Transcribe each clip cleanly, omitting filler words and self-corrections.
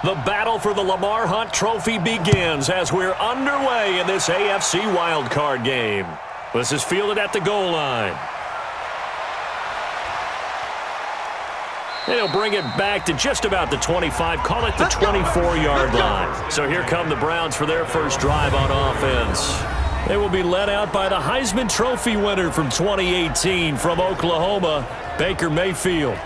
The battle for the Lamar Hunt Trophy begins as we're underway in this AFC Wildcard game. This is fielded at the goal line. They'll bring it back to just about the 25, call it the 24-yard line. So here come the Browns for their first drive on offense. They will be led out by the Heisman Trophy winner from 2018 from Oklahoma, Baker Mayfield.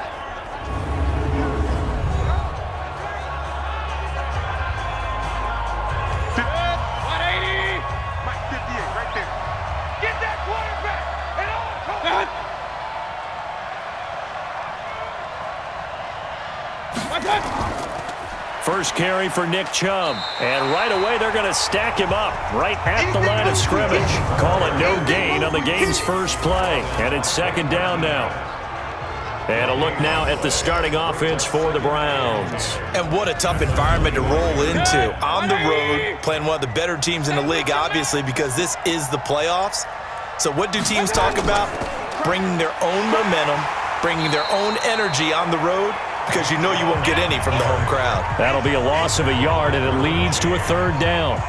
First carry for Nick Chubb. And right away, they're going to stack him up right at the line of scrimmage. Call it no gain on the game's first play. And it's second down now. And a look now at the starting offense for the Browns. And what a tough environment to roll into. On the road, playing one of the better teams in the league, obviously, because this is the playoffs. So what do teams talk about? Bringing their own momentum, bringing their own energy on the road, because you know you won't get any from the home crowd. That'll be a loss of a yard, and it leads to a third down.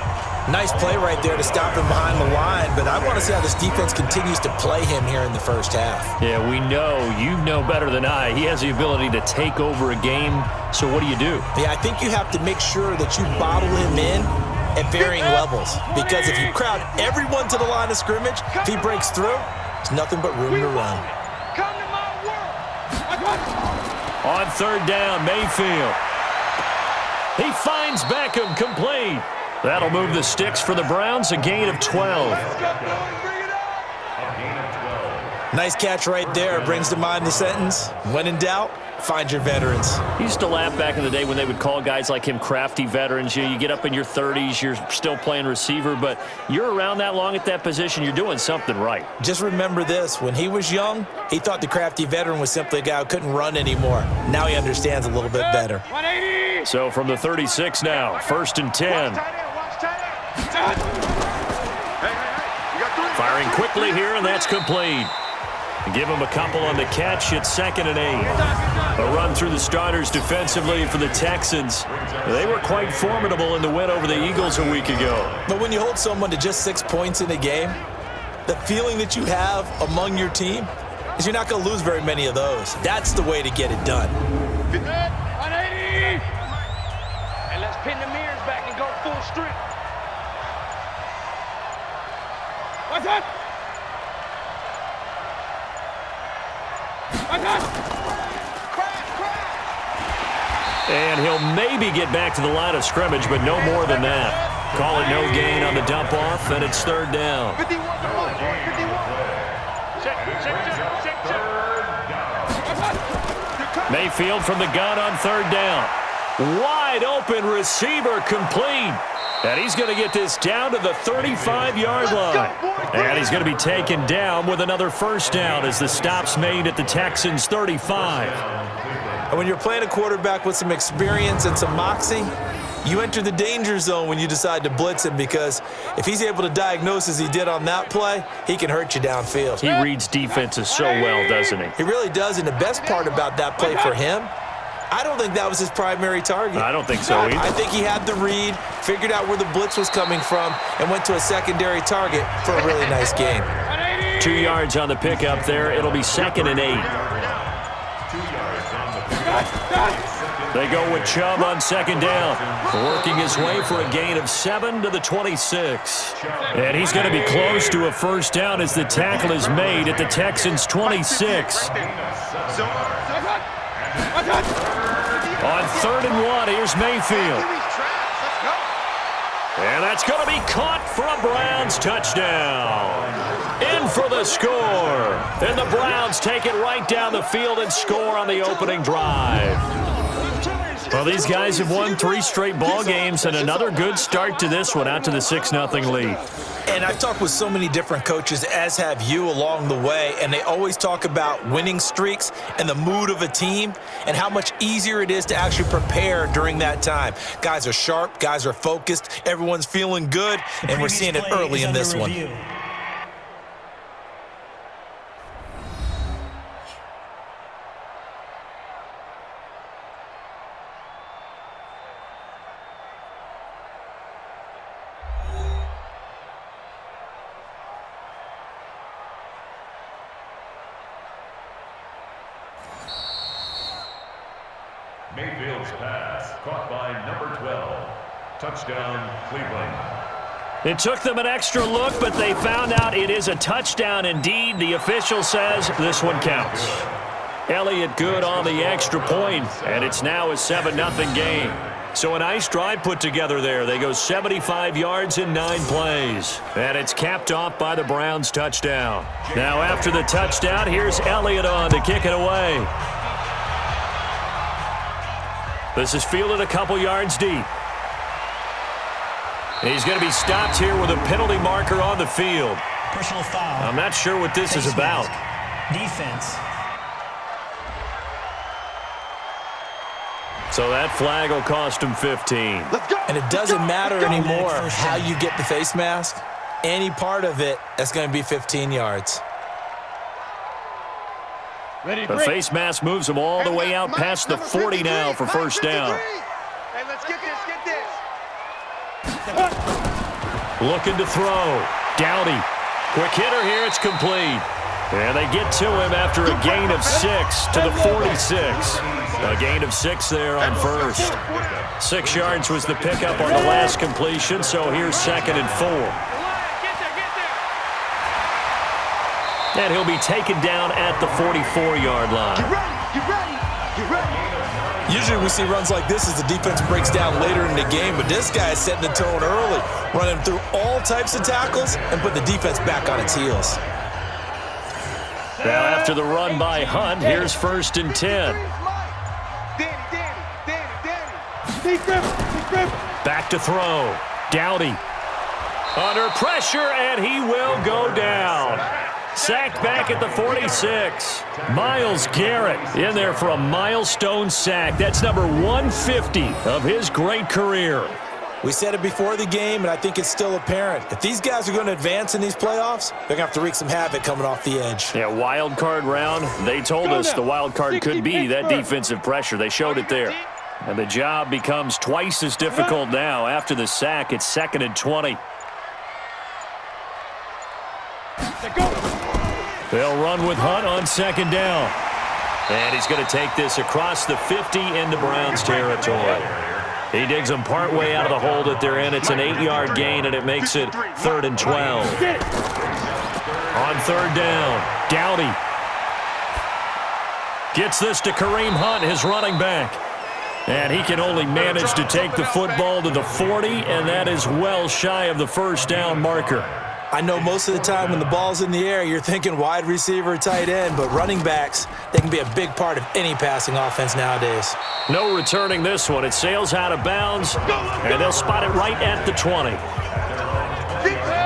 Nice play right there to stop him behind the line, but I want to see how this defense continues to play him here in the first half. Yeah, we know. You know better than I. He has the ability to take over a game, so what do you do? Yeah, I think you have to make sure that you bottle him in at varying levels, because if you crowd everyone to the line of scrimmage, if he breaks through, there's nothing but room to run. On third down, Mayfield. He finds Beckham complete. That'll move the sticks for the Browns, a gain of 12. Nice catch right there. Brings to mind the sentence, when in doubt, find your veterans. He used to laugh back in the day when they would call guys like him crafty veterans. You get up in your 30s, you're still playing receiver, but you're around that long at that position, you're doing something right. Just remember this. When he was young, he thought the crafty veteran was simply a guy who couldn't run anymore. Now he understands a little bit better. So from the 36 now, first and 10. Firing quickly here, and that's complete. Give him a couple on the catch. It's second and 8. A run through the starters defensively for the Texans. They were quite formidable in the win over the Eagles a week ago. But when you hold someone to just 6 points in a game, the feeling that you have among your team is you're not going to lose very many of those. That's the way to get it done. 180. And let's pin the mirrors back and go full strength. What's that? And he'll maybe get back to the line of scrimmage, but no more than that. Call it no gain on the dump off, and it's third down. Mayfield from the gun on third down. Wide open receiver complete. And he's going to get this down to the 35-yard line. And he's going to be taken down with another first down as the stop's made at the Texans' 35. And when you're playing a quarterback with some experience and some moxie, you enter the danger zone when you decide to blitz him, because if he's able to diagnose as he did on that play, he can hurt you downfield. He reads defenses so well, doesn't he? He really does, and the best part about that play for him, I don't think that was his primary target. I don't think so either. I think he had the read, figured out where the blitz was coming from, and went to a secondary target for a really nice gain. 2 yards on the pickup there. It'll be second and 8. They go with Chubb on second down, working his way for a gain of 7 to the 26. And he's going to be close to a first down as the tackle is made at the Texans' 26. On third and 1, here's Mayfield. And that's going to be caught for a Browns touchdown. In for the score. And the Browns take it right down the field and score on the opening drive. Well, these guys have won 3 straight ball games, and another good start to this one, out to the 6-0 lead. And I've talked with so many different coaches, as have you, along the way, and they always talk about winning streaks and the mood of a team and how much easier it is to actually prepare during that time. Guys are sharp, guys are focused, everyone's feeling good, and we're seeing it early in this one. Mayfield's pass caught by number 12. Touchdown, Cleveland. It took them an extra look, but they found out it is a touchdown indeed. The official says this one counts. Elliott good on the extra point, and it's now a 7-0 game. So a nice drive put together there. They go 75 yards in 9 plays. And it's capped off by the Browns touchdown. Now after the touchdown, here's Elliott on to kick it away. This is fielded a couple yards deep. He's going to be stopped here with a penalty marker on the field. Personal foul. I'm not sure what this is about. Defense. So that flag will cost him 15. And it doesn't matter anymore how you get the face mask. Any part of it, that's going to be 15 yards. The face mask moves him all the way out past the 40 now for first down. Hey, let's get this, get this. Looking to throw. Dowdy. Quick hitter here. It's complete. And they get to him after a gain of 6 to the 46. A gain of 6 there on first. 6 yards was the pickup on the last completion, so here's 2nd and 4. And he'll be taken down at the 44-yard line. Get ready, get ready, get ready. Usually we see runs like this as the defense breaks down later in the game, but this guy is setting the tone early, running through all types of tackles and put the defense back on its heels. Now after the run by Hunt, here's 1st and 10. Back to throw. Dowdy. Under pressure, and he will go down. Sacked back at the 46. Myles Garrett in there for a milestone sack. That's number 150 of his great career. We said it before the game, and I think it's still apparent. If these guys are going to advance in these playoffs, they're going to have to wreak some havoc coming off the edge. Yeah, wild card round. They told us the wild card could be that defensive pressure. They showed it there. And the job becomes twice as difficult now. After the sack, it's 2nd and 20. They'll run with Hunt on 2nd down. And he's going to take this across the 50 into Browns territory. He digs them partway out of the hole that they're in. It's an 8-yard gain, and it makes it 3rd and 12. On 3rd down, Dowdy gets this to Kareem Hunt, his running back. And he can only manage to take the football to the 40, and that is well shy of the first down marker. I know most of the time when the ball's in the air, you're thinking wide receiver, tight end, but running backs, they can be a big part of any passing offense nowadays. No returning this one. It sails out of bounds, and they'll spot it right at the 20.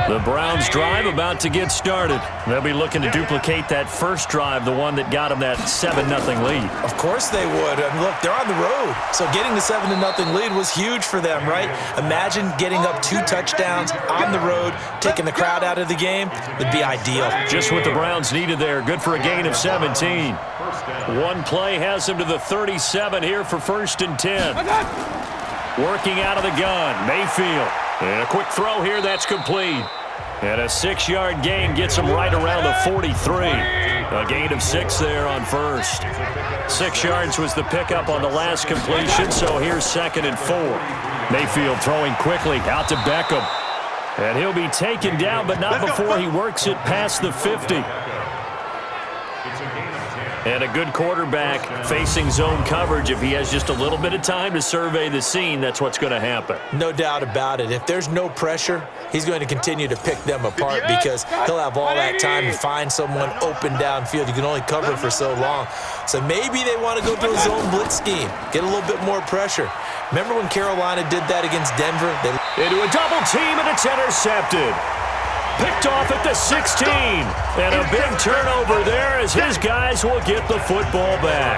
The Browns drive about to get started. They'll be looking to duplicate that first drive, the one that got them that 7-0 lead. Of course they would. I mean, look, they're on the road, so getting the 7-0 lead was huge for them, right? Imagine getting up 2 touchdowns on the road, taking the crowd out of the game. It'd be ideal. Just what the Browns needed there. Good for a gain of 17. One play has them to the 37 here for 1st and 10. Working out of the gun, Mayfield. And a quick throw here, that's complete. And a 6-yard gain gets him right around the 43. A gain of 6 there on first. 6 yards was the pickup on the last completion, so here's 2nd and 4. Mayfield throwing quickly out to Beckham. And he'll be taken down, but not before he works it past the 50. And a good quarterback facing zone coverage. If he has just a little bit of time to survey the scene, that's what's going to happen. No doubt about it. If there's no pressure, he's going to continue to pick them apart because he'll have all that time to find someone open downfield. You can only cover for so long. So maybe they want to go to a zone blitz scheme, get a little bit more pressure. Remember when Carolina did that against Denver? Into a double team, and it's intercepted. Picked off at the 16. And a big turnover there as his guys will get the football back.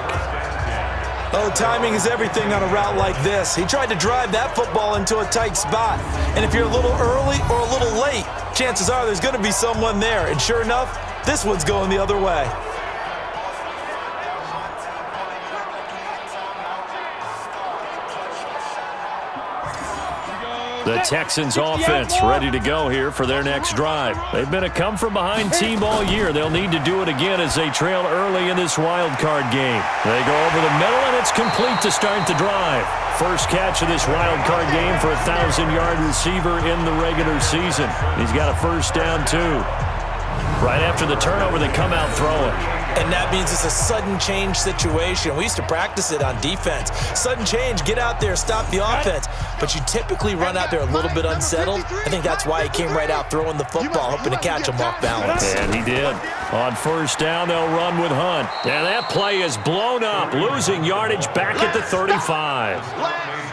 Oh, timing is everything on a route like this. He tried to drive that football into a tight spot. And if you're a little early or a little late, chances are there's going to be someone there. And sure enough, this one's going the other way. The Texans offense ready to go here for their next drive. They've been a come-from-behind team all year. They'll need to do it again as they trail early in this wild card game. They go over the middle, and it's complete to start the drive. First catch of this wild card game for a 1,000-yard receiver in the regular season. He's got a first down, too. Right after the turnover, they come out throwing. And that means it's a sudden change situation. We used to practice it on defense. Sudden change, get out there, stop the offense. But you typically run out there a little bit unsettled. I think that's why he came right out throwing the football, hoping to catch him off balance. And he did. On first down, they'll run with Hunt. And that play is blown up, losing yardage back at the 35.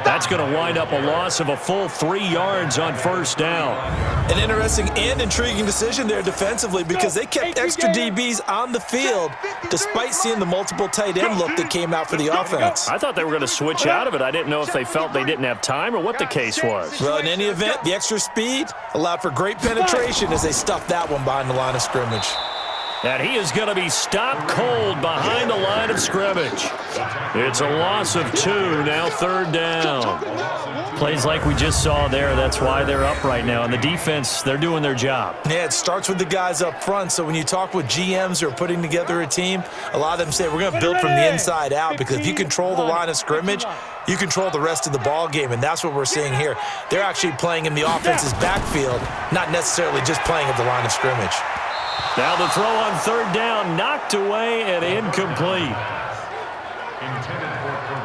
That's going to wind up a loss of a full 3 yards on first down. An interesting and intriguing decision there defensively because they kept extra DBs on the field despite seeing the multiple tight end look that came out for the offense. I thought they were going to switch out of it. I didn't know if they felt they didn't have time or what the case was. Well, in any event, the extra speed allowed for great penetration as they stuffed that one behind the line of scrimmage. And he is going to be stopped cold behind the line of scrimmage. It's a loss of 2, now third down. Plays like we just saw there, that's why they're up right now. And the defense, they're doing their job. Yeah, it starts with the guys up front. So when you talk with GMs who are putting together a team, a lot of them say we're going to build from the inside out because if you control the line of scrimmage, you control the rest of the ball game, and that's what we're seeing here. They're actually playing in the offense's backfield, not necessarily just playing at the line of scrimmage. Now the throw on third down, knocked away and incomplete.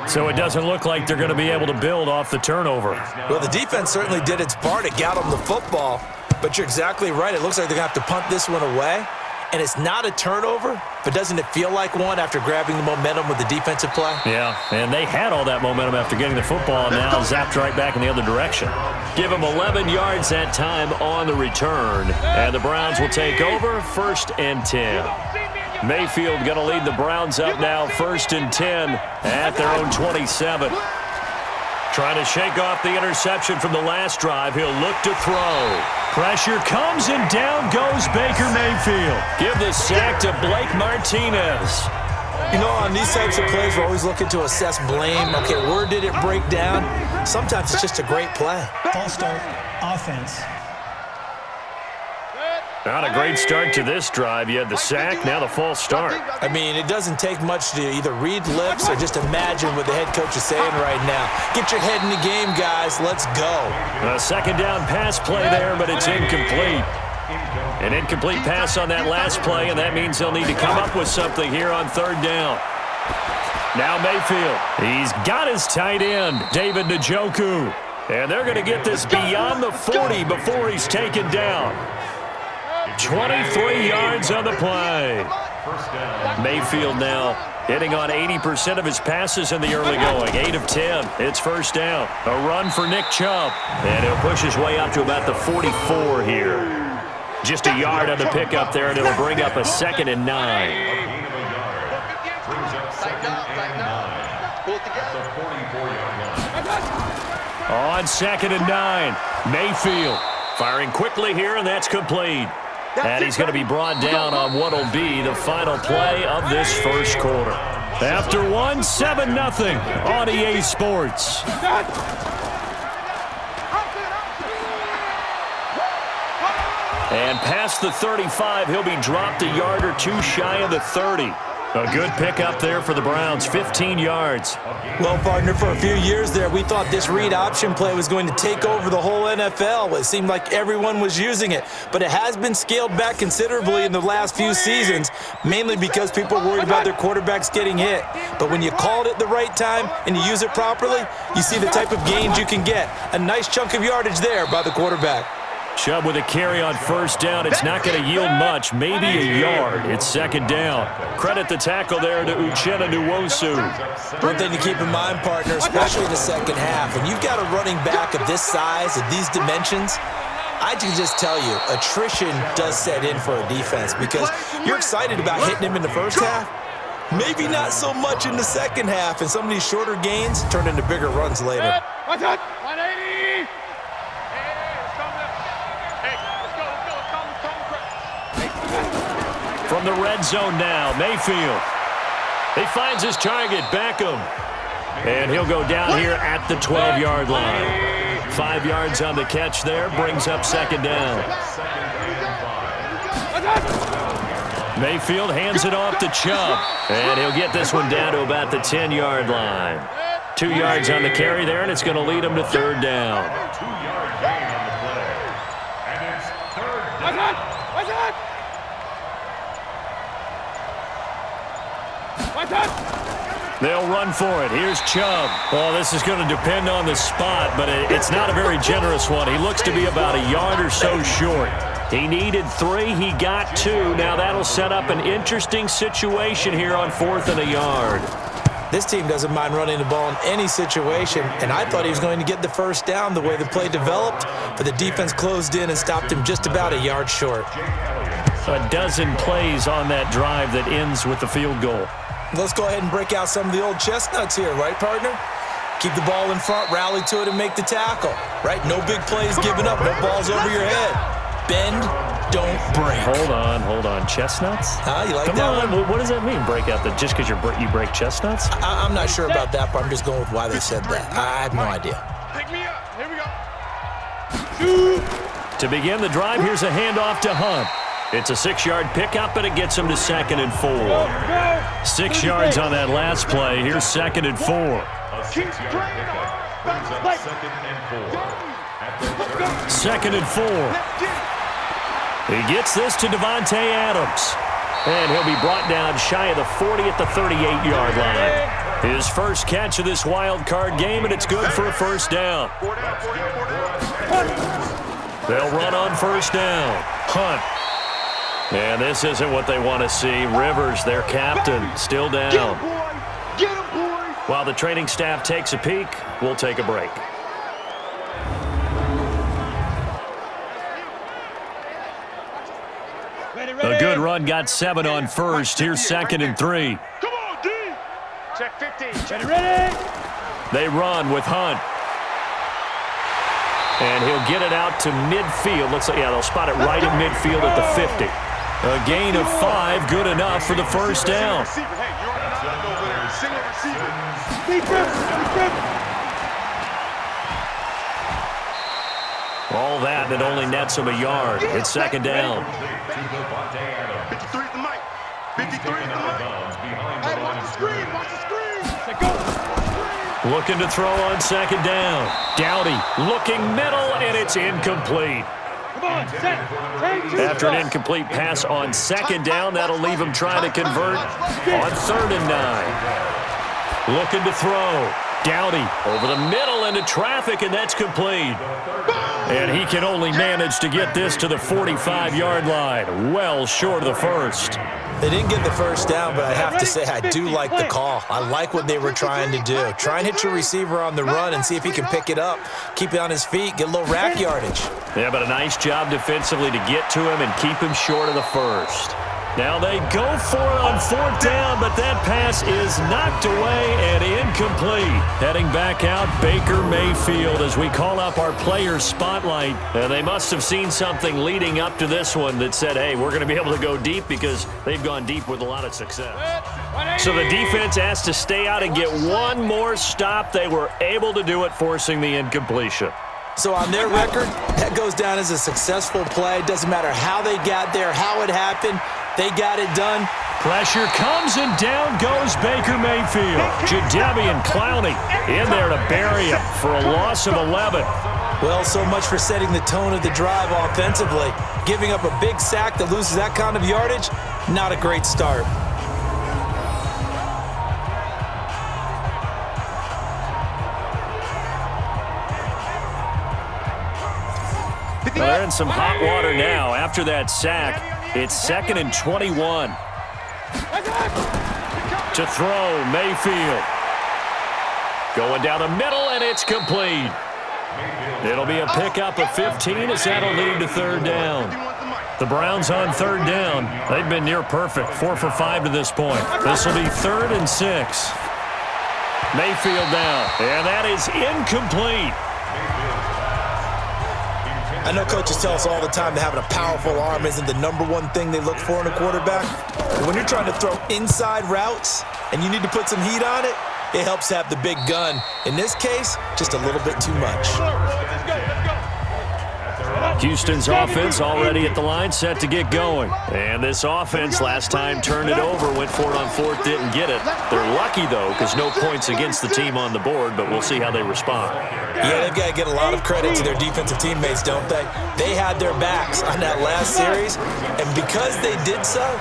So it doesn't look like they're going to be able to build off the turnover. Well, the defense certainly did its part. It got them the football, but you're exactly right. It looks like they're going to have to punt this one away, and it's not a turnover, but doesn't it feel like one after grabbing the momentum with the defensive play? Yeah, and they had all that momentum after getting the football, and now zapped right back in the other direction. Give them 11 yards that time on the return, and the Browns will take over, 1st and 10. Mayfield going to lead the Browns up now, 1st and 10 at their own 27. Trying to shake off the interception from the last drive. He'll look to throw. Pressure comes, and down goes Baker Mayfield. Give the sack to Blake Martinez. You know, on these types of plays, we're always looking to assess blame. Okay, where did it break down? Sometimes it's just a great play. False start, offense. Not a great start to this drive. You had the sack, now the false start. I mean, it doesn't take much to either read lips or just imagine what the head coach is saying right now. Get your head in the game, guys. Let's go. A second down pass play there, but it's incomplete. An incomplete pass on that last play, and that means they'll need to come up with something here on third down. Now Mayfield. He's got his tight end, David Njoku. And they're going to get this beyond the 40 before he's taken down. 23 yards on the play. Mayfield now hitting on 80% of his passes in the early going. 8 of 10. It's first down. A run for Nick Chubb. And he'll push his way up to about the 44 here. Just a yard on the pickup there, and it'll bring up a 2nd and 9. On 2nd and 9, Mayfield firing quickly here, and that's complete. And he's going to be brought down on what will be the final play of this first quarter. After one, 7-0 on EA Sports. And past the 35, he'll be dropped a yard or 2 shy of the 30. A good pickup there for the Browns, 15 yards. Well, partner, for a few years there, we thought this read option play was going to take over the whole NFL. It seemed like everyone was using it, but it has been scaled back considerably in the last few seasons, mainly because people are worried about their quarterbacks getting hit. But when you call it at the right time and you use it properly, you see the type of gains you can get. A nice chunk of yardage there by the quarterback. Chubb with a carry on first down. It's not going to yield much, maybe a yard. It's 2nd down. Credit the tackle there to Uchenna Nwosu. One thing to keep in mind, partner, especially in the second half, when you've got a running back of this size, of these dimensions, I can just tell you, attrition does set in for a defense because you're excited about hitting him in the first half. Maybe not so much in the second half, and some of these shorter gains turn into bigger runs later. 180! From the red zone now, Mayfield. He finds his target, Beckham. And he'll go down here at the 12-yard line. 5 yards on the catch there, brings up 2nd down. Mayfield hands it off to Chubb, and he'll get this one down to about the 10-yard line. 2 yards on the carry there, and it's going to lead him to third down. 2-yard gain on the play. And it's third down. They'll run for it. Here's Chubb. Well, this is going to depend on the spot, but it's not a very generous one. He looks to be about a yard or so short. He needed 3. He got 2. Now that'll set up an interesting situation here on 4th and a yard. This team doesn't mind running the ball in any situation, and I thought he was going to get the first down the way the play developed, but the defense closed in and stopped him just about a yard short. A dozen plays on that drive that ends with the field goal. Let's go ahead and break out some of the old chestnuts here, right, partner? Keep the ball in front, rally to it, and make the tackle, right? No big plays given up, no balls over your head. Bend, don't break. Hold on. Chestnuts? You like Come that on. one? What does that mean, break out? Just because you break chestnuts? I'm not sure about that, but I'm just going with why they said that. I have no idea. Pick me up. Here we go. To begin the drive, here's a handoff to Hunt. It's a 6-yard pickup, and it gets him to 2nd and 4. 6 yards on that last play. Here's 2nd and 4. A 6-yard pickup brings up 2nd and 4. At the 2nd and 4. He gets this to Devontae Adams. And he'll be brought down shy of the 40 at the 38-yard line. His first catch of this wild card game, and it's good for a first down. They'll run on first down. Hunt. And this isn't what they want to see. Rivers, their captain, still down. While the training staff takes a peek, we'll take a break. A good run, got 7 on first. Here's 2nd and 3. Come on, D. Check 15. Ready? They run with Hunt. And he'll get it out to midfield. Looks like, they'll spot it right at midfield at the 50. A gain of 5, good enough for the first down. All that, and it only nets him a yard. It's 2nd down. 53 at the mic. 53 at the mic. Hey, watch the screen. Watch the screen. Go. Looking to throw on 2nd down. Dowdy looking middle, and it's incomplete. Come on, set. After an incomplete pass on 2nd down, that'll leave him trying to convert on 3rd and 9. Looking to throw. Dowdy over the middle into traffic, and that's complete. And he can only manage to get this to the 45-yard line, well short of the first. They didn't get the first down, but I have to say I do like the call. I like what they were trying to do. Try and hit your receiver on the run and see if he can pick it up, keep it on his feet, get a little rack yardage. Yeah, but a nice job defensively to get to him and keep him short of the first. Now they go for it on 4th down, but that pass is knocked away and incomplete. Heading back out, Baker Mayfield as we call up our players spotlight. And they must have seen something leading up to this one that said, hey, we're going to be able to go deep because they've gone deep with a lot of success. So the defense asked to stay out and get one more stop. They were able to do it, forcing the incompletion. So on their record, that goes down as a successful play. Doesn't matter how they got there, how it happened. They got it done. Pressure comes, and down goes Baker Mayfield. Jadeveon Clowney in there to bury him for a loss of 11. Well, so much for setting the tone of the drive offensively. Giving up a big sack that loses that kind of yardage, not a great start. Well, they're in some hot water now. After that sack, it's 2nd and 21. To throw, Mayfield. Going down the middle, and it's complete. It'll be a pickup of 15 as that'll lead to 3rd down. The Browns on 3rd down. They've been near perfect, 4 for 5 to this point. This will be 3rd and 6. Mayfield down, and that is incomplete. I know coaches tell us all the time that having a powerful arm isn't the #1 thing they look for in a quarterback. But when you're trying to throw inside routes and you need to put some heat on it, it helps have the big gun. In this case, just a little bit too much. Houston's offense already at the line, set to get going. And this offense last time turned it over, went for it on fourth, didn't get it. They're lucky, though, because no points against the team on the board, but we'll see how they respond. Yeah, they've got to get a lot of credit to their defensive teammates, don't they? They had their backs on that last series, and because they did so,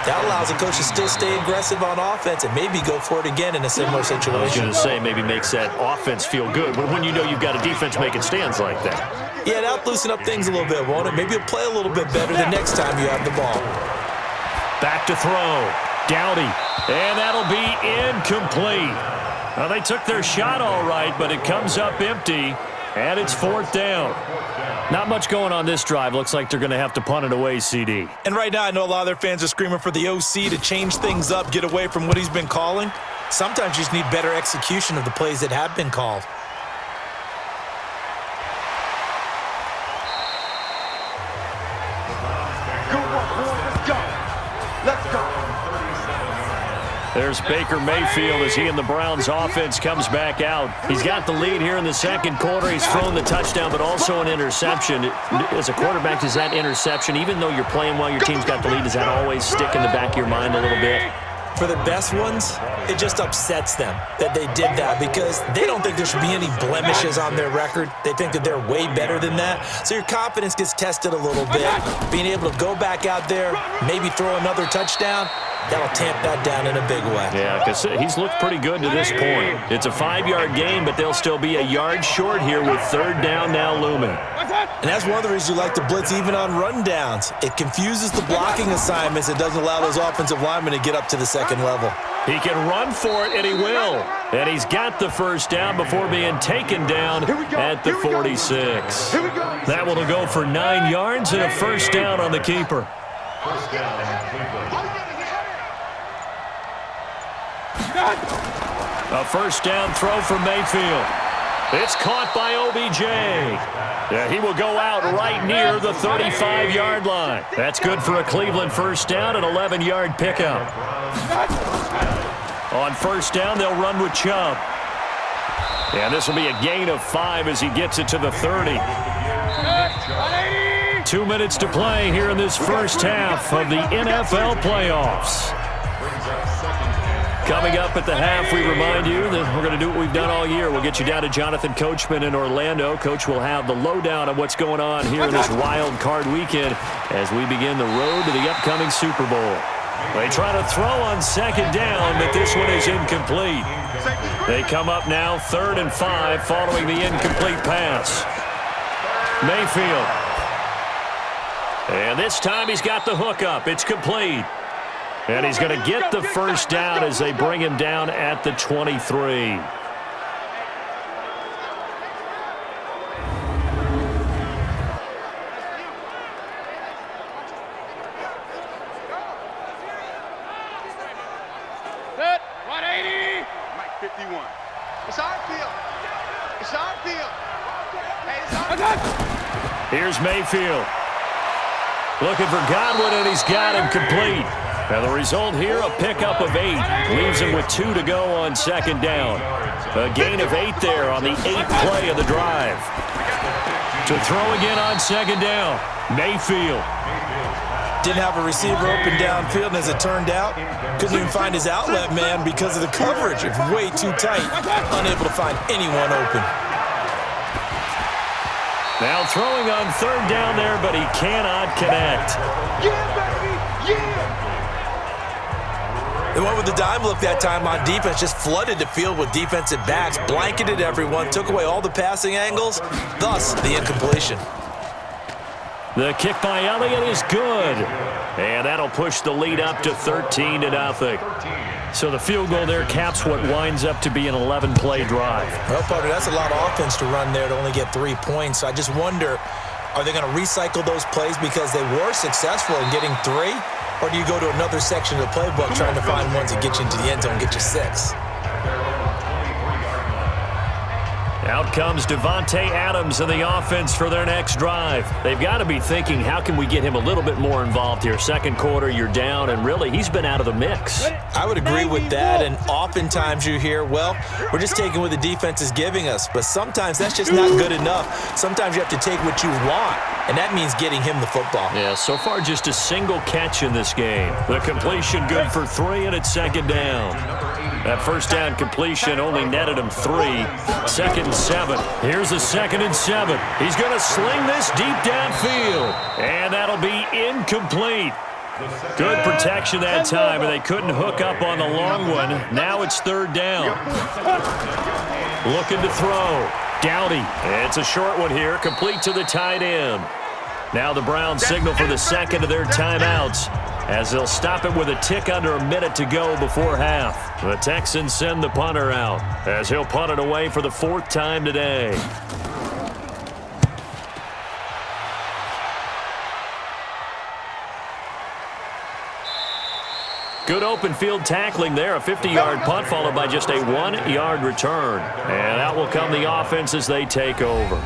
that allows a coach to still stay aggressive on offense and maybe go for it again in a similar situation. I was going to say maybe makes that offense feel good, but when you know you've got a defense making stands like that. Yeah, that'll loosen up things a little bit, won't it? Maybe you'll play a little bit better the next time you have the ball. Back to throw. Dowdy. And that'll be incomplete. Well, they took their shot all right, but it comes up empty, and it's fourth down. Not much going on this drive. Looks like they're going to have to punt it away, CD. And right now, I know a lot of their fans are screaming for the OC to change things up, get away from what he's been calling. Sometimes you just need better execution of the plays that have been called. Let's go. There's Baker Mayfield as he and the Browns offense comes back out. He's got the lead here in the second quarter. He's thrown the touchdown, but also an interception. As a quarterback, does that interception, even though you're playing while your team's got the lead, does that always stick in the back of your mind a little bit? For the best ones, it just upsets them that they did that because they don't think there should be any blemishes on their record. They think that they're way better than that. So your confidence gets tested a little bit. Being able to go back out there, maybe throw another touchdown, that'll tamp that down in a big way. Yeah, because he's looked pretty good to this point. It's a 5-yard gain, but they'll still be a yard short here with third down now looming. And that's one of the reasons you like to blitz even on rundowns. It confuses the blocking assignments. It doesn't allow those offensive linemen to get up to the second level. He can run for it, and he will. And he's got the first down before being taken down at the 46. That will go for 9 yards and a first down on the keeper. First down, Cleveland. A first down throw for Mayfield. It's caught by OBJ. Yeah, he will go out right near the 35-yard line. That's good for a Cleveland first down, an 11-yard pickup. On first down, they'll run with Chubb. And this will be a gain of 5 as he gets it to the 30. 2 minutes to play here in this first half of the NFL playoffs. Coming up at the half, we remind you that we're going to do what we've done all year. We'll get you down to Jonathan Coachman in Orlando. Coach will have the lowdown on what's going on here in this wild card weekend as we begin the road to the upcoming Super Bowl. They try to throw on second down, but this one is incomplete. They come up now 3rd and 5 following the incomplete pass. Mayfield. And this time he's got the hook up. It's complete. And he's going to get the first down as they bring him down at the 23. Good. 180. Mike 51. It's our field. It's our field. Hey, it's our field. Here's Mayfield. Looking for Godwin, and he's got him complete. And the result here, a pickup of 8. Leaves him with 2 to go on second down. A gain of 8 there on the 8th play of the drive. To throw again on second down, Mayfield. Didn't have a receiver open downfield, and as it turned out, couldn't even find his outlet man because of the coverage. It's way too tight. Unable to find anyone open. Now throwing on third down there, but he cannot connect. Yeah, baby. Yeah. They went with the dime look that time on defense, just flooded the field with defensive backs, blanketed everyone, took away all the passing angles, thus the incompletion. The kick by Elliott is good. And that'll push the lead up to 13-0. So the field goal there caps what winds up to be an 11-play drive. Well, partner, that's a lot of offense to run there to only get 3 points. So I just wonder, are they going to recycle those plays because they were successful in getting 3? Or do you go to another section of the playbook trying to find ones that get you into the end zone and get you 6? Out comes Devontae Adams in the offense for their next drive. They've got to be thinking, how can we get him a little bit more involved here? Second quarter, you're down, and really, he's been out of the mix. I would agree with that, and oftentimes you hear, well, we're just taking what the defense is giving us, but sometimes that's just not good enough. Sometimes you have to take what you want, and that means getting him the football. Yeah, so far just a single catch in this game. The completion good for 3, and it's second down. That first down completion only netted him 3. Second and 7. Here's a 2nd and 7. He's going to sling this deep downfield, and that'll be incomplete. Good protection that time, and they couldn't hook up on the long one. Now it's third down. Looking to throw. Dowdy. It's a short one here, complete to the tight end. Now the Browns signal for the second of their timeouts, as they'll stop it with a tick under a minute to go before half. The Texans send the punter out, as he'll punt it away for the 4th time today. Good open field tackling there. A 50-yard punt followed by just a 1-yard return. And out will come the offense as they take over.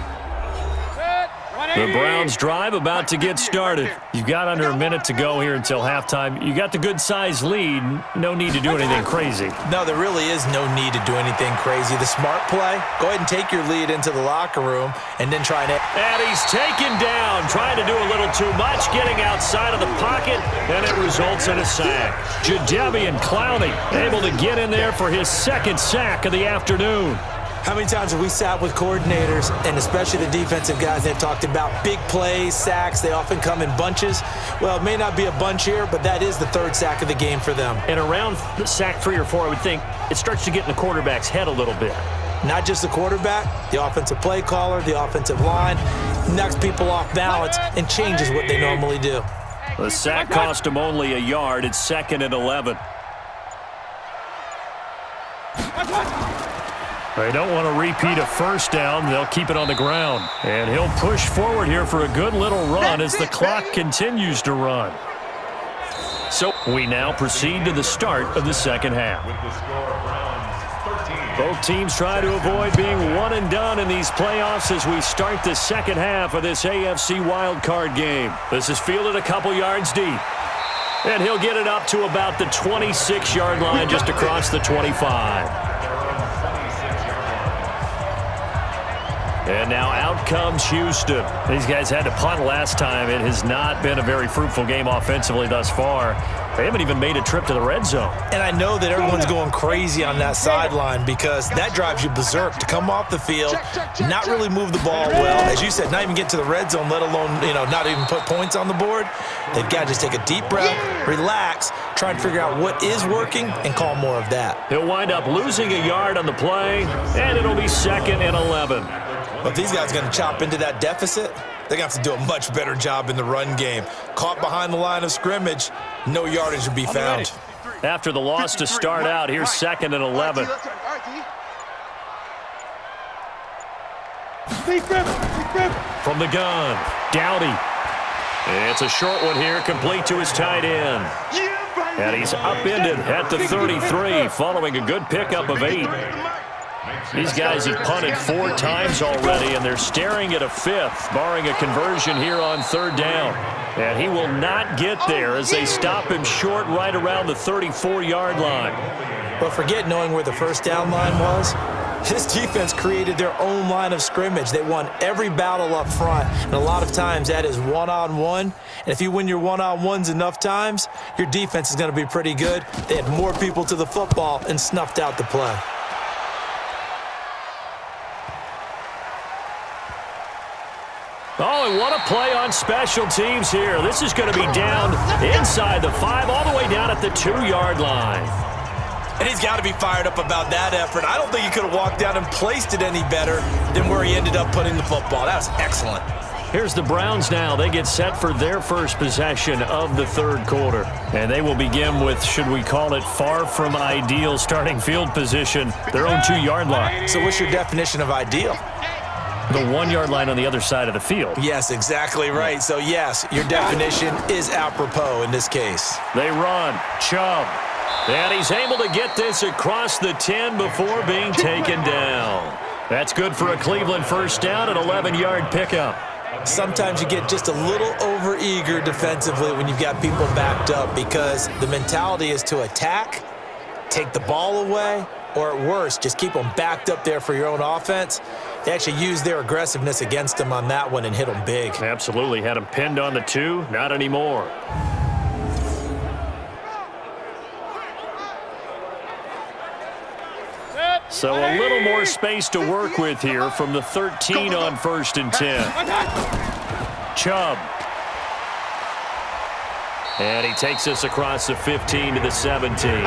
The Browns drive about to get started. You've got under a minute to go here until halftime. You got the good-sized lead. No need to do anything crazy. No, there really is no need to do anything crazy. The smart play, go ahead and take your lead into the locker room and then try to... And he's taken down, trying to do a little too much, getting outside of the pocket, and it results in a sack. Jadeveon Clowney able to get in there for his 2nd sack of the afternoon. How many times have we sat with coordinators, and especially the defensive guys, they've talked about big plays, sacks. They often come in bunches. Well, it may not be a bunch here, but that is the 3rd sack of the game for them. And around sack 3 or 4, I would think it starts to get in the quarterback's head a little bit. Not just the quarterback, the offensive play caller, the offensive line, knocks people off balance and changes what they normally do. The sack cost him only a yard. It's 2nd and 11. They don't want to repeat a first down. They'll keep it on the ground. And he'll push forward here for a good little run as the clock continues to run. So we now proceed to the start of the second half. Both teams try to avoid being one and done in these playoffs as we start the second half of this AFC Wildcard game. This is fielded a couple yards deep. And he'll get it up to about the 26-yard line, just across the 25. And now out comes Houston. These guys had to punt last time. It has not been a very fruitful game offensively thus far. They haven't even made a trip to the red zone. And I know that everyone's going crazy on that sideline because that drives you berserk to come off the field, not really move the ball well. As you said, not even get to the red zone, let alone, not even put points on the board. They've got to just take a deep breath, relax, try and figure out what is working, and call more of that. He'll wind up losing a yard on the play, and it'll be 2nd and 11. But if these guys are going to chop into that deficit, they're going to have to do a much better job in the run game. Caught behind the line of scrimmage, no yardage to be found. After the loss to start out, here's 2nd and 11. From the gun, Dowdy. It's a short one here, complete to his tight end. And he's upended at the 33, following a good pickup of 8. These guys have punted 4 times already, and they're staring at a 5th, barring a conversion here on 3rd down. And he will not get there as they stop him short right around the 34-yard line. But forget knowing where the first down line was. This defense created their own line of scrimmage. They won every battle up front, and a lot of times that is one-on-one. And if you win your one-on-ones enough times, your defense is going to be pretty good. They had more people to the football and snuffed out the play. Oh, and what a play on special teams here. This is going to be down inside the 5, all the way down at the 2-yard line. And he's got to be fired up about that effort. I don't think he could have walked down and placed it any better than where he ended up putting the football. That was excellent. Here's the Browns now. They get set for their first possession of the 3rd quarter. And they will begin with, should we call it, far from ideal starting field position, their own 2-yard line. So what's your definition of ideal? The 1-yard line on the other side of the field. Yes, exactly right. So, yes, your definition is apropos in this case. They run. Chubb. And he's able to get this across the 10 before being taken down. That's good for a Cleveland first down, an 11-yard pickup. Sometimes you get just a little over-eager defensively when you've got people backed up because the mentality is to attack, take the ball away, or at worst, just keep them backed up there for your own offense. They actually used their aggressiveness against them on that one and hit them big. Absolutely. Had them pinned on the 2. Not anymore. So a little more space to work with here from the 13 on 1st and 10. Chubb. And he takes us across the 15 to the 17.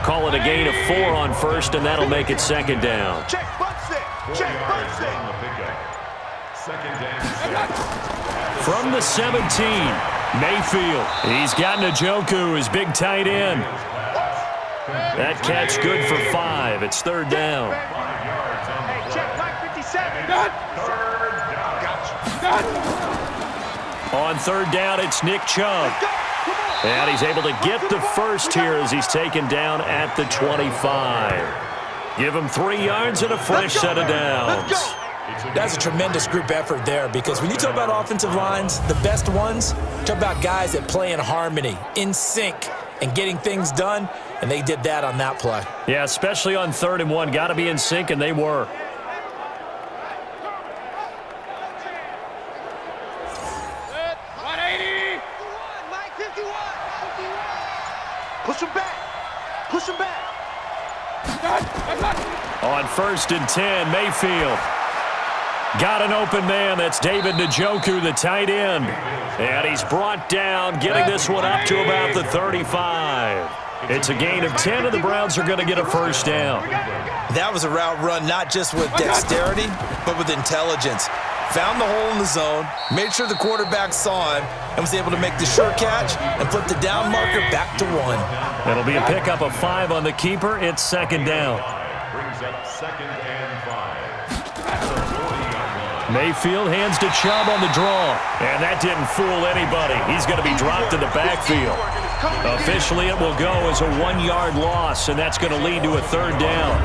Call it a gain of 4 on 1st, and that'll make it 2nd down. Check, bunch it. Check, bunch it. On the pickup. 2nd and 6. From the 17, Mayfield. He's got Njoku, his big tight end. That catch good for 5. It's 3rd down. 5 yards on the Hey, play. check, Mike 57. 3rd down. On 3rd down, it's Nick Chubb. And he's able to get the first here as he's taken down at the 25. Give him 3 yards and a fresh set of downs. That's a tremendous group effort there because when you talk about offensive lines, the best ones, talk about guys that play in harmony, in sync, and getting things done, and they did that on that play. Yeah, especially on 3rd and 1. Got to be in sync, and they were. Push him back. Push him back. On 1st and 10, Mayfield. Got an open man. That's David Njoku, the tight end. And he's brought down, getting this one up to about the 35. It's a gain of 10, and the Browns are going to get a first down. That was a route run not just with dexterity, but with intelligence. Found the hole in the zone, made sure the quarterback saw him, and was able to make the sure catch and flip the down marker back to 1. It'll be a pickup of 5 on the keeper. It's 2nd down. Brings up 2nd and 5. That's a 40-yard line. Mayfield hands to Chubb on the draw. And that didn't fool anybody. He's going to be dropped in the backfield. Officially, it will go as a 1-yard loss, and that's going to lead to a 3rd down.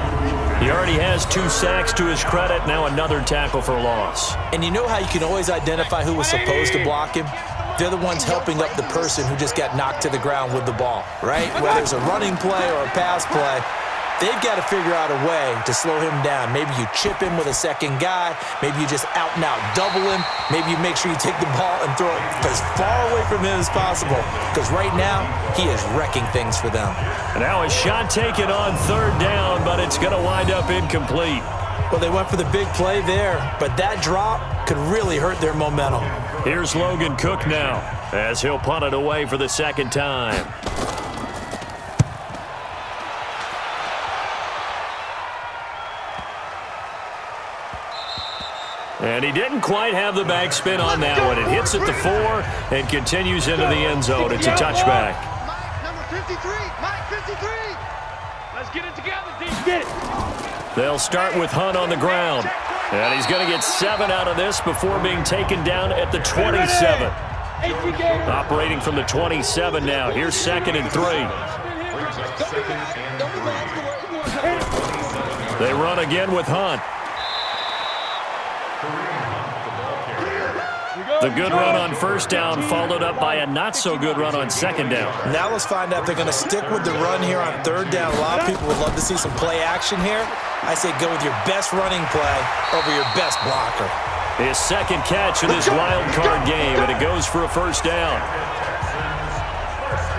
He already has 2 sacks to his credit. Now another tackle for loss. And you know how you can always identify who was supposed to block him? They're the ones helping up the person who just got knocked to the ground with the ball, right? Whether it's a running play or a pass play, they've got to figure out a way to slow him down. Maybe you chip him with a second guy. Maybe you just out-and-out double him. Maybe you make sure you take the ball and throw it as far away from him as possible. Because right now, he is wrecking things for them. And now a shot taken on 3rd down, but it's going to wind up incomplete. Well, they went for the big play there, but that drop could really hurt their momentum. Here's Logan Cook now, as he'll punt it away for the 2nd time. And he didn't quite have the backspin on that one. It hits at the 4 and continues into the end zone. It's a touchback. Mike, number 53. Mike 53. Let's get it together, D. Get it. They'll start with Hunt on the ground. And he's going to get 7 out of this before being taken down at the 27. Operating from the 27 now. Here's 2nd and 3. Brings up 2nd and 3. They run again with Hunt. The good run on 1st down followed up by a not-so-good run on 2nd down. Now let's find out if they're going to stick with the run here on 3rd down. A lot of people would love to see some play action here. I say go with your best running play over your best blocker. His 2nd catch of this wild card game, and it goes for a first down.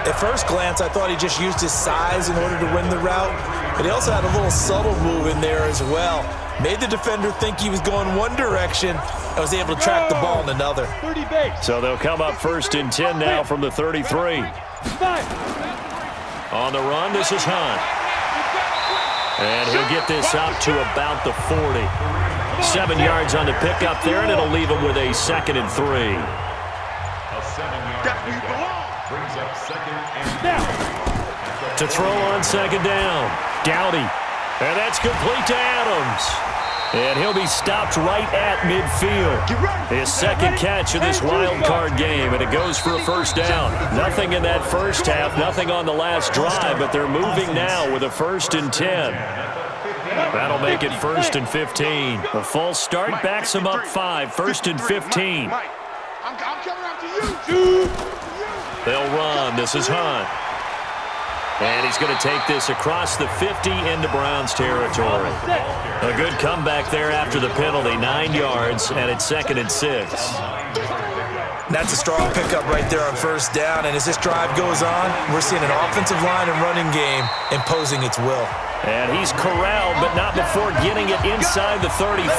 At first glance, I thought he just used his size in order to win the route, but he also had a little subtle move in there as well. Made the defender think he was going one direction and was able to track the ball in another. So they'll come up 1st and 10 now from the 33. On the run, this is Hunt. And he'll get this up to about the 40. 7 yards on the pickup there, and it'll leave him with a 2nd and 3. A 7-yard pickup brings up 2nd and 2. To throw on 2nd down, Dowdy. And that's complete to Adams. And he'll be stopped right at midfield. His 2nd catch of this wild card game, and it goes for a first down. Nothing in that first half, nothing on the last drive, but they're moving now with a 1st and 10. That'll make make it 1st and 15. A false start backs them up 5. 1st and 15. I'm coming after you. They'll run. This is Hunt. And he's going to take this across the 50 into Browns territory. A good comeback there after the penalty. 9 yards, and it's 2nd and 6. That's a strong pickup right there on 1st down. And as this drive goes on, we're seeing an offensive line and running game imposing its will. And he's corralled, but not before getting it inside the 35.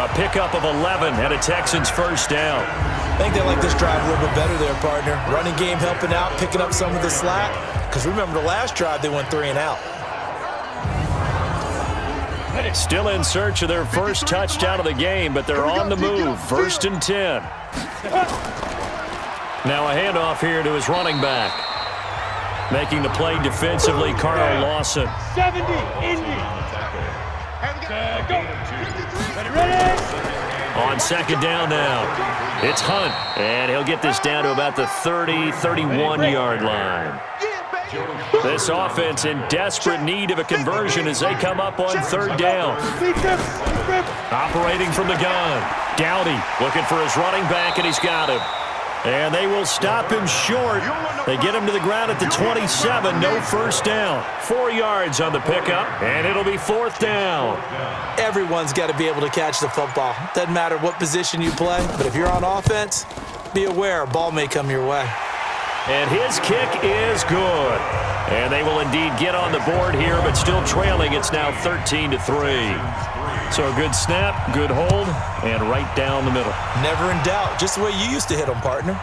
A pickup of 11 and a Texans 1st down. I think they like this drive a little bit better there, partner. Running game helping out, picking up some of the slack. Because remember the last drive, they went 3 and out. Still in search of their first touchdown of the game, but they're on the move. 1st and 10. Now a handoff here to his running back. Making the play defensively, Carl Lawson. 70, Indy. Go. Ready? On 2nd down now, it's Hunt. And he'll get this down to about the 30, 31-yard line. This offense in desperate need of a conversion as they come up on 3rd down. Operating from the gun. Dowdy looking for his running back, and he's got him. And they will stop him short. They get him to the ground at the 27. No 1st down. 4 yards on the pickup, and it'll be 4th down. Everyone's got to be able to catch the football. Doesn't matter what position you play, but if you're on offense, be aware a ball may come your way. And his kick is good. And they will indeed get on the board here, but still trailing. It's now 13-3. So a good snap, good hold, and right down the middle. Never in doubt. Just the way you used to hit them, partner.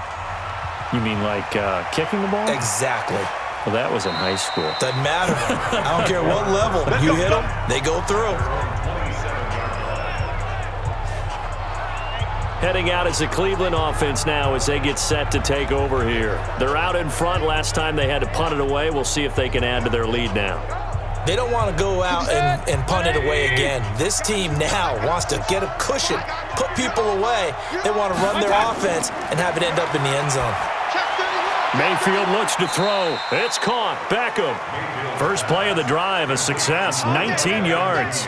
You mean like kicking the ball? Exactly. Well, that was in high school. Doesn't matter. I don't care what level. You hit them, they go through. Heading out as the Cleveland offense now as they get set to take over here. They're out in front. Last time they had to punt it away. We'll see if they can add to their lead now. They don't want to go out and punt it away again. This team now wants to get a cushion, put people away. They want to run their offense and have it end up in the end zone. Mayfield looks to throw. It's caught. Beckham. First play of the drive, a success. 19 yards.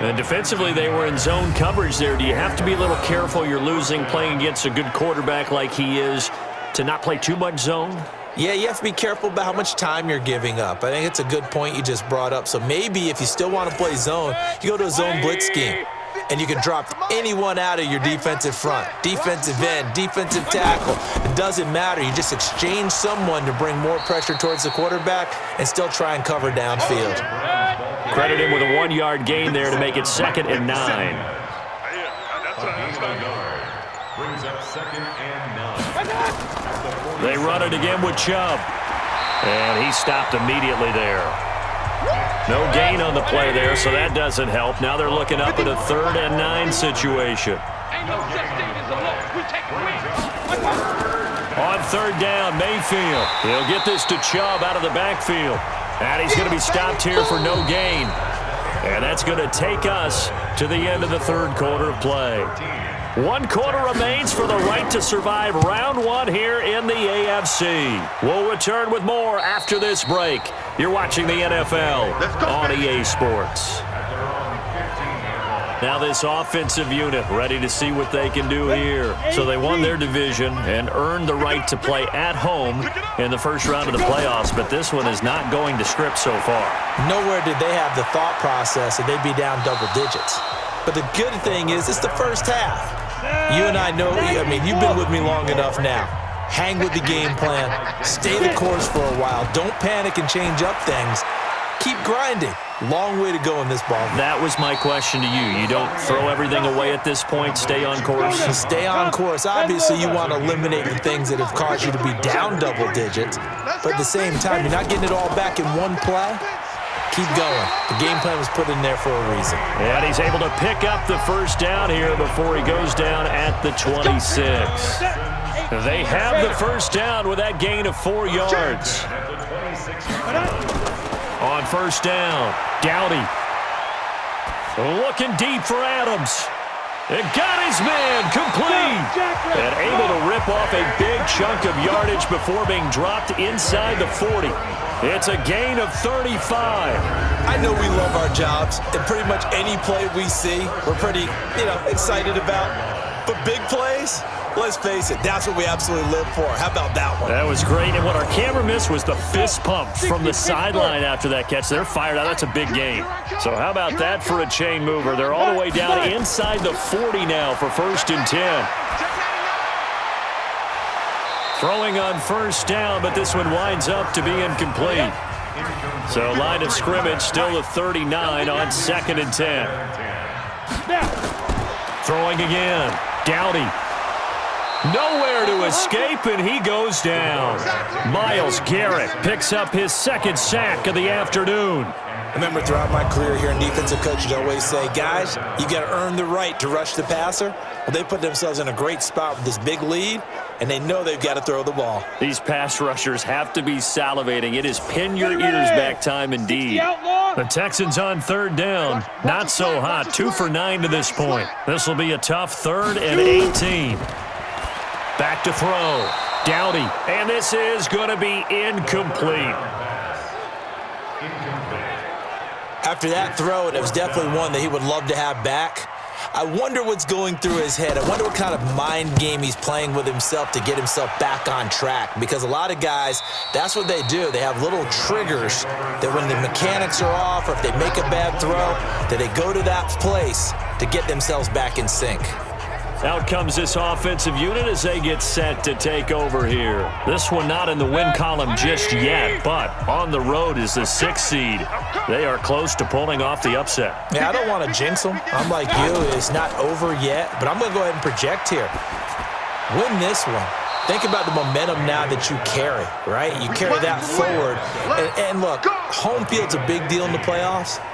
And defensively, they were in zone coverage there. Do you have to be a little careful? You're losing, playing against a good quarterback like he is, to not play too much zone? Yeah, you have to be careful about how much time you're giving up. I think it's a good point you just brought up. So maybe if you still want to play zone, you go to a zone blitz scheme. And you can drop anyone out of your defensive front, defensive end, defensive tackle. It doesn't matter. You just exchange someone to bring more pressure towards the quarterback and still try and cover downfield. Credit him with a 1-yard gain there to make it 2nd and 9. Brings up 2nd and 9. They run it again with Chubb. And he stopped immediately there. No gain on the play there, so that doesn't help. Now they're looking up at a 3rd and 9 situation. On 3rd down, Mayfield. He'll get this to Chubb out of the backfield. And he's going to be stopped here for no gain. And that's going to take us to the end of the 3rd quarter of play. 1 quarter remains for the right to survive round 1 here in the AFC. We'll return with more after this break. You're watching the NFL on EA Sports. Now this offensive unit ready to see what they can do here. So they won their division and earned the right to play at home in the first round of the playoffs, but this one is not going to script so far. Nowhere did they have the thought process that they'd be down double digits. But the good thing is it's the first half. You and I know, you've been with me long enough now. Hang with the game plan. Stay the course for a while. Don't panic and change up things. Keep grinding. Long way to go in this ball. That was my question to you. You don't throw everything away at this point. Stay on course. Stay on course. Obviously, you want to eliminate the things that have caused you to be down double digits. But at the same time, you're not getting it all back in one play. Keep going. The game plan was put in there for a reason. And he's able to pick up the first down here before he goes down at the 26. They have the first down with that gain of 4 yards. On first down, Dowdy looking deep for Adams. And got his man complete. And able to rip off a big chunk of yardage before being dropped inside the 40. It's a gain of 35. I know we love our jobs, and pretty much any play we see, we're pretty, excited about. But big plays, let's face it, that's what we absolutely live for. How about that one? That was great, and what our camera missed was the fist pump from the sideline after that catch. They're fired out. That's a big gain. So how about that for a chain mover? They're all the way down inside the 40 now for 1st and 10. Throwing on 1st down, but this one winds up to be incomplete. So line of scrimmage still the 39 on 2nd and 10. Throwing again. Dowdy. Nowhere to escape, and he goes down. Myles Garrett picks up his 2nd sack of the afternoon. I remember throughout my career here in defensive coaches always say, guys, you got to earn the right to rush the passer. Well, they put themselves in a great spot with this big lead, and they know they've got to throw the ball. These pass rushers have to be salivating. It is pin your ears back time indeed. The Texans on 3rd down. Not so hot. 2 for 9 to this point. This will be a tough 3rd and 18. Back to throw. Dowdy. And this is going to be incomplete. After that throw, and it was definitely one that he would love to have back, I wonder what's going through his head. I wonder what kind of mind game he's playing with himself to get himself back on track. Because a lot of guys, that's what they do. They have little triggers that when the mechanics are off or if they make a bad throw, that they go to that place to get themselves back in sync. Out comes this offensive unit as they get set to take over here. This one not in the win column just yet, but on the road is the 6th seed. They are close to pulling off the upset. Yeah, I don't want to jinx them. I'm like you. It's not over yet, but I'm going to go ahead and project here. Win this one. Think about the momentum now that you carry, right? You carry that forward. And look, home field's a big deal in the playoffs,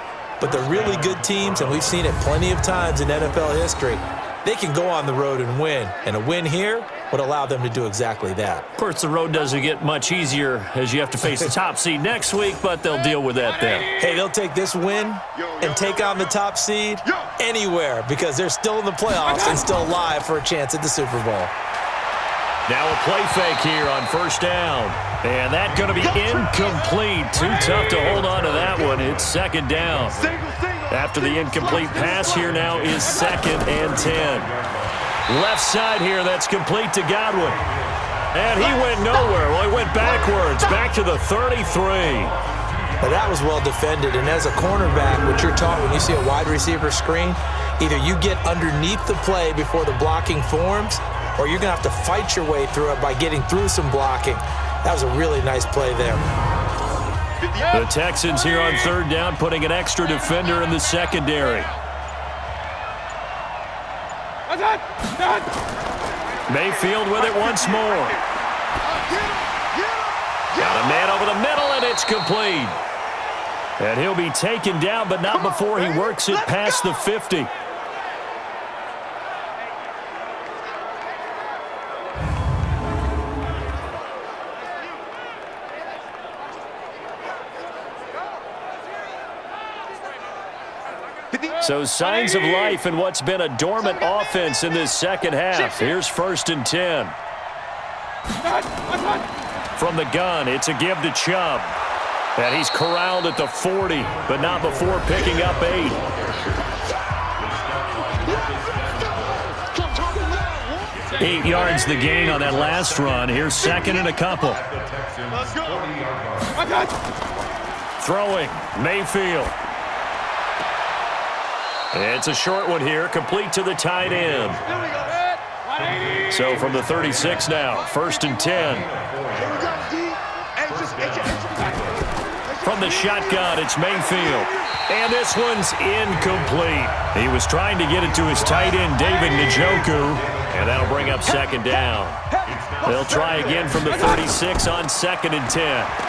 but the really good teams, and we've seen it plenty of times in NFL history, they can go on the road and win, and a win here would allow them to do exactly that. Of course, the road doesn't get much easier as you have to face the top seed next week, but they'll deal with that then. Hey, they'll take this win and take on the top seed anywhere because they're still in the playoffs and still alive for a chance at the Super Bowl. Now a play fake here on 1st down, and that's going to be incomplete. Too tough to hold on to that one. It's 2nd down. After the incomplete pass, here now is 2nd and 10. Left side here, that's complete to Godwin. And he went nowhere. Well, he went backwards, back to the 33. But that was well defended, and as a cornerback, what you're taught when you see a wide receiver screen, either you get underneath the play before the blocking forms, or you're going to have to fight your way through it by getting through some blocking. That was a really nice play there. The Texans here on 3rd down, putting an extra defender in the secondary. Mayfield with it once more. Got a man over the middle, and it's complete. And he'll be taken down, but not before he works it past the 50. So signs of life in what's been a dormant offense in this 2nd half. Here's 1st and 10. From the gun, it's a give to Chubb. And he's corralled at the 40, but not before picking up 8. Eight yards the gain on that last run. Here's 2nd and a couple. Throwing, Mayfield. It's a short one here, complete to the tight end. So from the 36 now, 1st and 10. From the shotgun, it's Mayfield. And this one's incomplete. He was trying to get it to his tight end, David Njoku, and that'll bring up 2nd down. They'll try again from the 36 on 2nd and 10.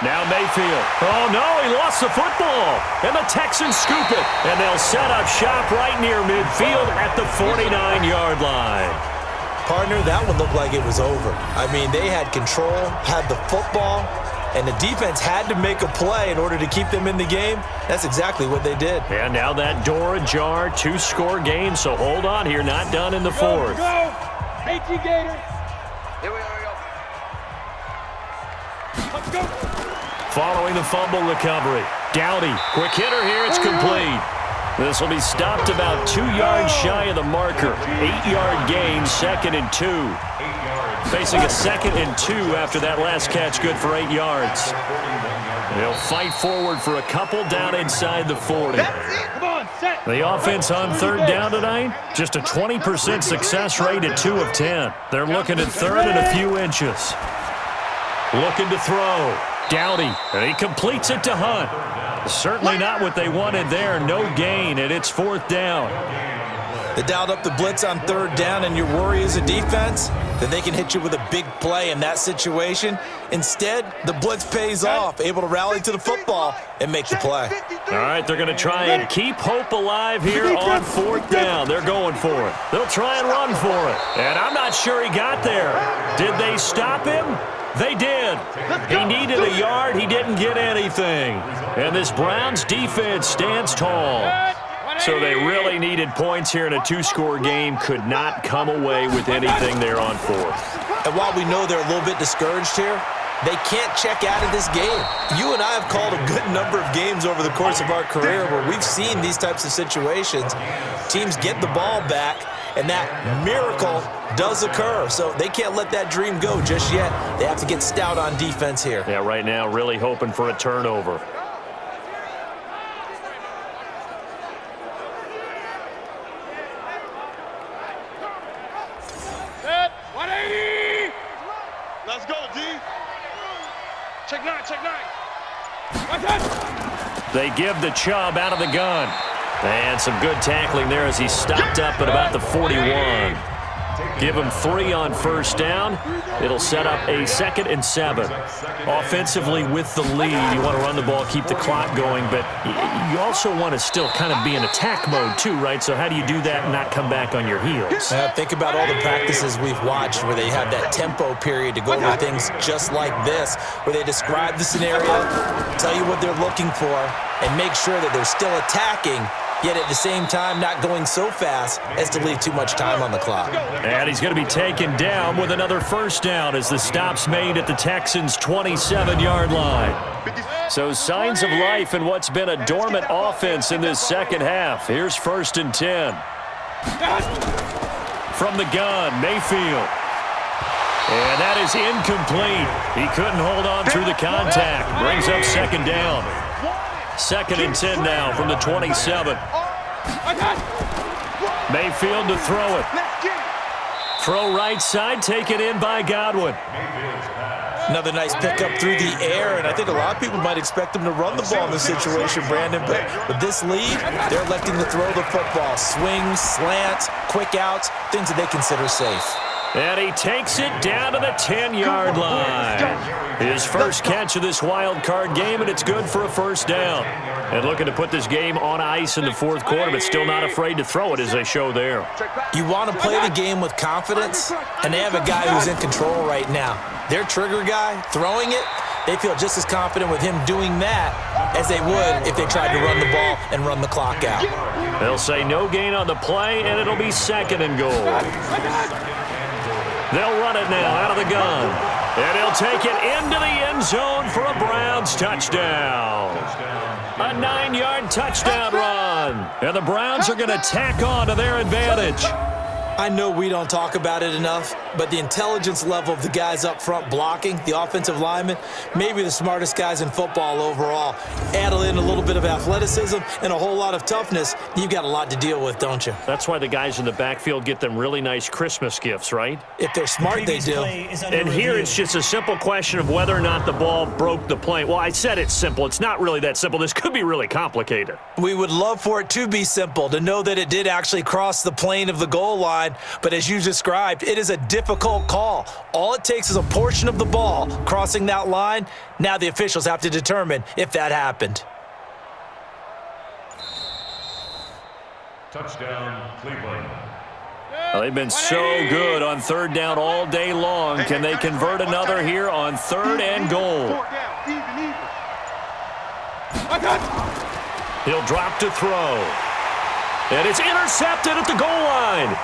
Now Mayfield. Oh, no, he lost the football. And the Texans scoop it. And they'll set up shop right near midfield at the 49-yard line. Partner, that one looked like it was over. I mean, they had control, had the football, and the defense had to make a play in order to keep them in the game. That's exactly what they did. And now that door ajar, 2-score game, so hold on here, not done in the fourth. Go! AT Gator! Here we go. Let's go! Following the fumble recovery, Dowdy, quick hitter here, it's complete. This will be stopped about 2 yards shy of the marker. 8-yard gain, 2nd and 2. Facing a 2nd and 2 after that last catch, good for 8 yards. They'll fight forward for a couple down inside the 40. Come on, set! The offense on 3rd down tonight, just a 20% success rate at 2 of 10. They're looking at 3rd and a few inches. Looking to throw. Dowdy, and he completes it to Hunt. Certainly not what they wanted there. No gain, and it's 4th down. They dialed up the blitz on 3rd down, and your worry as a defense that they can hit you with a big play in that situation. Instead, the blitz pays off, able to rally to the football and make the play. All right, they're going to try and keep hope alive here on 4th down. They're going for it. They'll try and run for it. And I'm not sure he got there. Did they stop him? They did. He needed a yard. He didn't get anything. And this Browns defense stands tall. So they really needed points here in a 2-score game. Could not come away with anything there on 4th. And while we know they're a little bit discouraged here, they can't check out of this game. You and I have called a good number of games over the course of our career where we've seen these types of situations. Teams get the ball back, and that miracle does occur. So they can't let that dream go just yet. They have to get stout on defense here. Yeah, right now really hoping for a turnover. Set! 180! Let's go, D. Check 9, check 9. Watch out! They give the Chubb out of the gun. And some good tackling there as he stopped up at about the 41. Give him 3 on 1st down. It'll set up a 2nd and 7. Offensively with the lead, you want to run the ball, keep the clock going, but you also want to still kind of be in attack mode too, right? So how do you do that and not come back on your heels? Think about all the practices we've watched where they have that tempo period to go over things just like this, where they describe the scenario, tell you what they're looking for, and make sure that they're still attacking, yet at the same time not going so fast as to leave too much time on the clock. And he's going to be taken down with another 1st down as the stop's made at the Texans' 27-yard line. So signs of life in what's been a dormant offense in this 2nd half. Here's 1st and 10. From the gun, Mayfield. And that is incomplete. He couldn't hold on through the contact. Brings up 2nd down. 2nd and 10 now from the 27. Mayfield to throw it. Throw right side, taken in by Godwin. Another nice pickup through the air, and I think a lot of people might expect them to run the ball in this situation, Brandon, but with this lead, they're electing to throw the football. Swings, slants, quick outs, things that they consider safe. And he takes it down to the 10-yard line. His first catch of this wild card game, and it's good for a 1st down. And looking to put this game on ice in the 4th quarter, but still not afraid to throw it as they show there. You want to play the game with confidence, and they have a guy who's in control right now. Their trigger guy, throwing it, they feel just as confident with him doing that as they would if they tried to run the ball and run the clock out. They'll say no gain on the play, and it'll be 2nd and goal. They'll run it now out of the gun. And he'll take it into the end zone for a Browns touchdown. A 9-yard touchdown run. And the Browns are going to tack on to their advantage. I know we don't talk about it enough, but the intelligence level of the guys up front blocking, the offensive linemen, maybe the smartest guys in football overall. Add in a little bit of athleticism and a whole lot of toughness, you've got a lot to deal with, don't you? That's why the guys in the backfield get them really nice Christmas gifts, right? If they're smart, they do. And here it's just a simple question of whether or not the ball broke the plane. Well, I said it's simple. It's not really that simple. This could be really complicated. We would love for it to be simple, to know that it did actually cross the plane of the goal line. But as you described, it is a difficult call. All it takes is a portion of the ball crossing that line. Now the officials have to determine if that happened. Touchdown, Cleveland. Well, they've been so good on 3rd down all day long. Can they convert another here on 3rd and goal? even. He'll drop to throw. And it's intercepted at the goal line.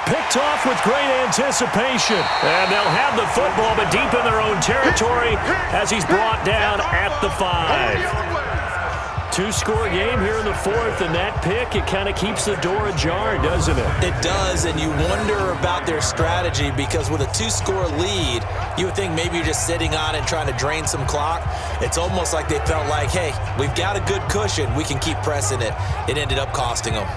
Picked off with great anticipation. And they'll have the football, but deep in their own territory as he's brought down at the 5. Two-score game here in the 4th, and that pick, it kind of keeps the door ajar, doesn't it? It does, and you wonder about their strategy because with a 2-score lead, you would think maybe you're just sitting on and trying to drain some clock. It's almost like they felt like, hey, we've got a good cushion. We can keep pressing it. It ended up costing them.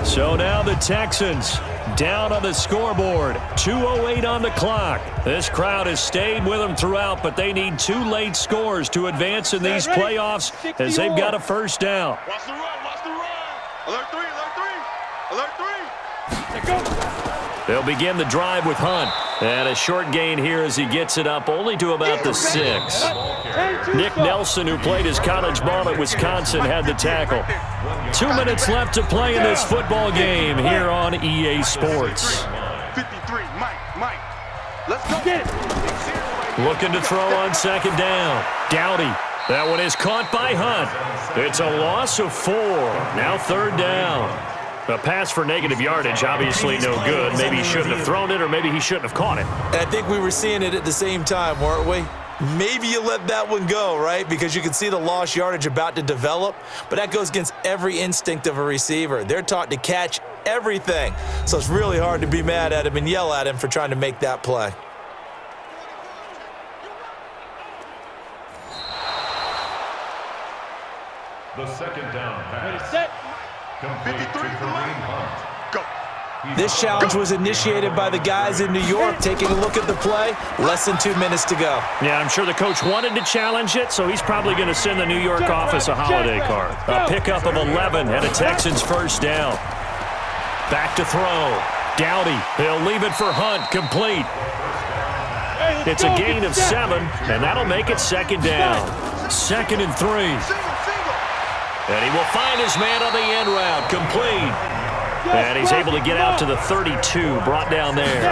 So now the Texans down on the scoreboard. 2:08 on the clock. This crowd has stayed with them throughout, but they need 2 late scores to advance in these playoffs as they've got a first down. Watch the run, watch the run. Alert 3, alert 3, alert 3. Go. They'll begin the drive with Hunt. And a short gain here as he gets it up only to about the 6. Nick Nelson, who played his college ball at Wisconsin, had the tackle. 2 minutes left to play in this football game here on EA Sports. 53, Mike. Let's go. Get it. Looking to throw on second down. Dowdy. That one is caught by Hunt. It's a loss of 4. Now 3rd down. A pass for negative yardage, obviously no good. Maybe he shouldn't have thrown it, or maybe he shouldn't have caught it. And I think we were seeing it at the same time, weren't we? Maybe you let that one go, right? Because you can see the lost yardage about to develop, but that goes against every instinct of a receiver. They're taught to catch everything. So it's really hard to be mad at him and yell at him for trying to make that play. The second down pass. Set. Complete to Kareem Hunt. Go. This challenge was initiated by the guys in New York. Taking a look at the play, less than 2 minutes to go. Yeah, I'm sure the coach wanted to challenge it, so he's probably going to send the New York office a holiday card. A pickup of 11 and a Texans first down. Back to throw. Dowdy. He'll leave it for Hunt. Complete. It's a gain of 7, and that'll make it second down. 2nd and 3. And he will find his man on the end route. Complete. And he's able to get out to the 32, brought down there.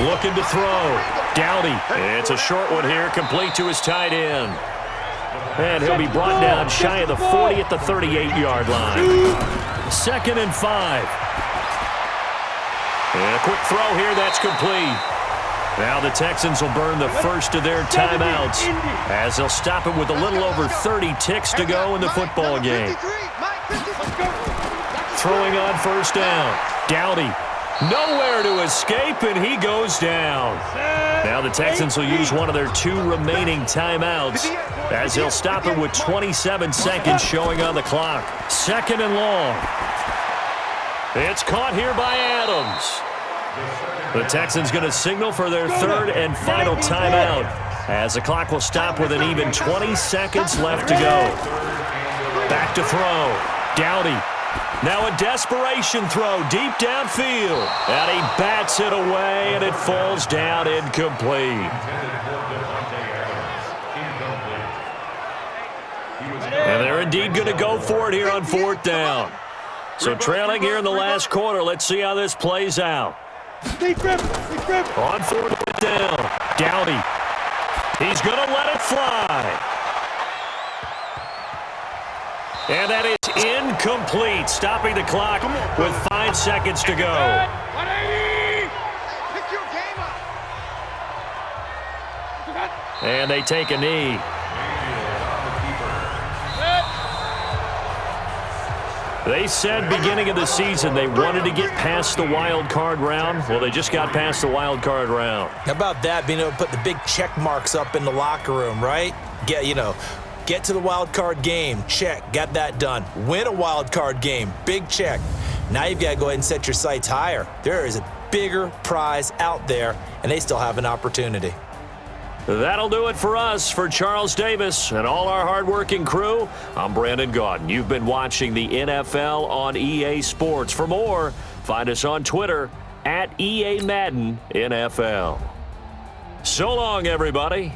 Looking to throw. Dowdy. It's a short one here, complete to his tight end. And he'll be brought down shy of the 40 at the 38-yard line. 2nd and 5. And a quick throw here, that's complete. Now the Texans will burn the first of their timeouts as they'll stop it with a little over 30 ticks to go in the football game. Throwing on first down. Dowdy. Nowhere to escape, and he goes down. Now the Texans will use one of their 2 remaining timeouts as they'll stop it with 27 seconds showing on the clock. 2nd and long. It's caught here by Adams. The Texans going to signal for their 3rd and final timeout as the clock will stop with an even 20 seconds left to go. Back to throw. Dowdy. Now a desperation throw deep downfield. And he bats it away, and it falls down incomplete. And they're indeed going to go for it here on 4th down. So trailing here in the last quarter, let's see how this plays out. On 4th down. Dowdy. He's going to let it fly. And that is incomplete, stopping the clock with 5 seconds to go. 180. Pick your game up. And they take a knee. They said beginning of the season they wanted to get past the wild card round. Well, they just got past the wild card round. How about that, being able to put the big check marks up in the locker room, right? Get to the wild card game, check, got that done. Win a wild card game, big check. Now you've got to go ahead and set your sights higher. There is a bigger prize out there, and they still have an opportunity. That'll do it for us. For Charles Davis and all our hardworking crew, I'm Brandon Gaudin. You've been watching the NFL on EA Sports. For more, find us on Twitter @EA Madden NFL. So long, everybody.